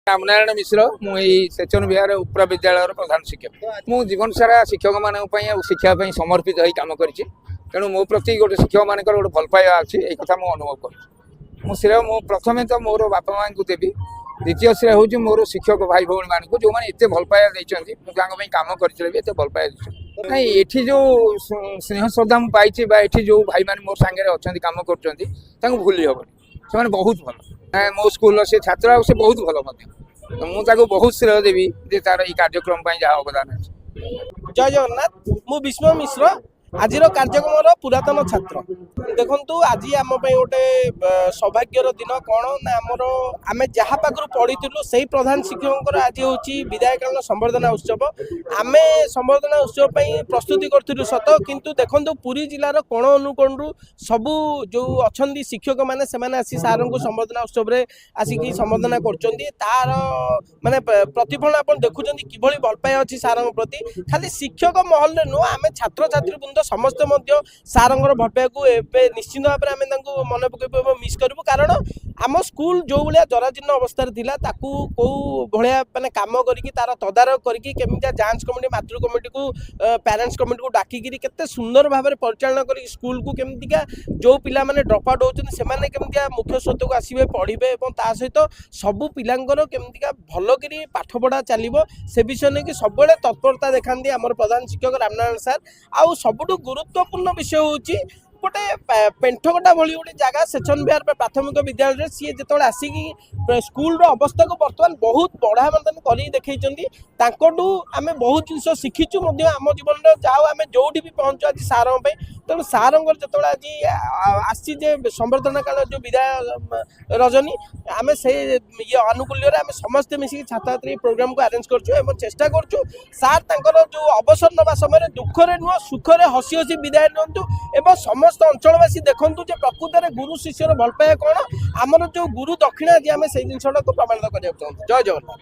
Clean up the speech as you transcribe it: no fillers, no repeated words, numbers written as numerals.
रामनारायण मिश्र मुझे सेचन विहार उपरा विद्यालय प्रधान शिक्षक मु जीवन सारा शिक्षक मान शिक्षा समर्पित हो कम कर तेणु मो प्रति गोटे शिक्षक मान गोटे भल पाइबा अच्छी यही कथा मुझे अनुभव कर श्रेय मु प्रथम तो मोर बापा माँ को देवी द्वितीय श्रेय हूँ मोर शिक्षक भाई भौणी मान को जो मैंने एत भल पाइबा देते कम कर भल पाइबा नहीं ये जो स्नेह श्रद्धा मुझे पाई जो भाई मैंने मोर सांगे अच्छा कम कर भूली हेनी से बहुत भल मो स्कूल से छात्र से बहुत भल मुझे बहुत श्रेय देवी तार ये कार्यक्रम जहाँ अवदान अच्छे। जय जगन्नाथ मु विस्मय मिश्र आज कार्यक्रम पुरातन छात्र देखु आज आम गोटे सौभाग्यर दिन कौन ना आमर आम जहाँ पाखु पढ़ी से प्रधान शिक्षक आज हूँ विदायकालीन संबर्धना उत्सव आम संबर्धना उत्सव प्रस्तुति करूँ सत किंतु देखु पुरी जिलार कोण अनुकोण सबू जो अच्छा शिक्षक मैंने आसी सार को संबर्धना उत्सव आसिक संबर्धना कर माने प्रतिफलन आप देखुं कि भल पाए अच्छी सार प्रति खाली शिक्षक महल नुह आम छात्र छात्री बृंद समस्ते सार भल पाए को निश्चित भाव में मन पक मिस करूँ कारण आम स्कूल जो भाया जराजीर्ण अवस्था कौ भाया मानने कम कर तदारख करके जांच कमिटी मातृ कमिटी को पेरेंट्स कमिटी को डाकिकी केते सुंदर भाव में परिचालन कर स्कूल को केमतिका जो पिला माने ड्रॉप आउट होचन से माने केमतिका मुख्य स्रोत को आसीबे पढ़िबे एवं ता सहित सबु पिलांकर केमतिका भल करी पाठ पढ़ा चलिबो से विषय ने कि सब तत्परता देखांती आमर प्रधान शिक्षक रामनारायण सार आउ सबुठु गुरुत्वपूर्ण विषय होची गोटे पेंठगटा भली गोटे जगह सेचन विहार प्राथमिक विद्यालय सी जो आसिक स्कूल अवस्था को बर्तमान बहुत बढ़ा मतलब कर देखते आम बहुत जिन शिखीचु आम जीवन जाओ आम जो भी पहुँचु आज सार तेणु सार जो आज आसी संबर्धना काल जो विदाय रजनी आम से ये आनुकूल्य आम समस्ते मिसिक छात्र छात्री प्रोग्राम को अरेंज कर चेष्टा करूँ सार जो अवसर नवा समय दुखरे नुह सुखरे हसी हसी विदाय नियंतु एवं समस्त अंचलवासी देखु प्रकृत में गुरु शिष्यर भल पाए कौन आमर जो गुरु दक्षिणा आज आम से जिनटा को प्रमाणित करने जय जगन्नाथ।